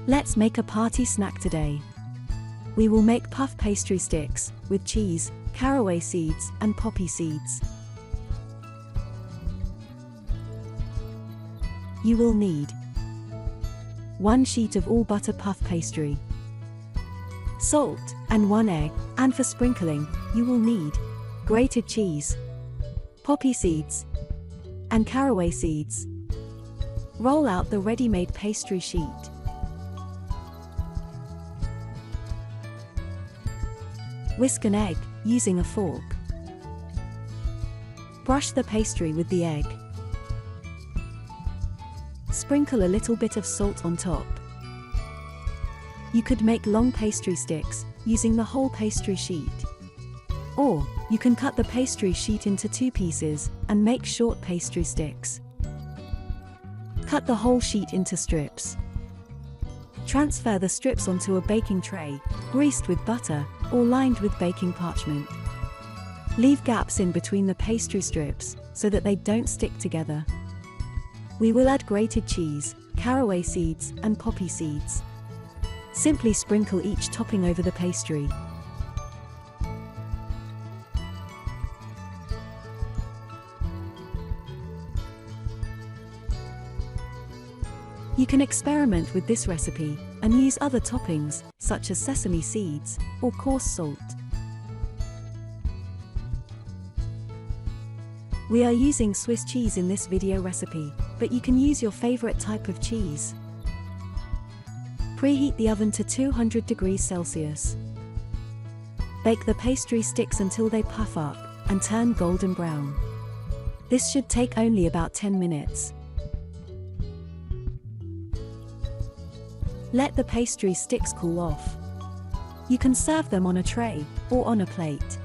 Let's make a party snack today. We will make puff pastry sticks with cheese, caraway seeds, and poppy seeds. You will need 1 sheet of all butter puff pastry, salt, and 1 egg, and for sprinkling, you will need grated cheese, poppy seeds, and caraway seeds. Roll out the ready-made pastry sheet. Whisk an egg, using a fork. Brush the pastry with the egg. Sprinkle a little bit of salt on top. You could make long pastry sticks, using the whole pastry sheet. Or, you can cut the pastry sheet into 2 pieces, and make short pastry sticks. Cut the whole sheet into strips. Transfer the strips onto a baking tray, greased with butter, or lined with baking parchment. Leave gaps in between the pastry strips, so that they don't stick together. We will add grated cheese, caraway seeds, and poppy seeds. Simply sprinkle each topping over the pastry. You can experiment with this recipe and use other toppings, such as sesame seeds or coarse salt. We are using Swiss cheese in this video recipe, but you can use your favorite type of cheese. Preheat the oven to 200 degrees Celsius. Bake the pastry sticks until they puff up and turn golden brown. This should take only about 10 minutes. Let the pastry sticks cool off. You can serve them on a tray or on a plate.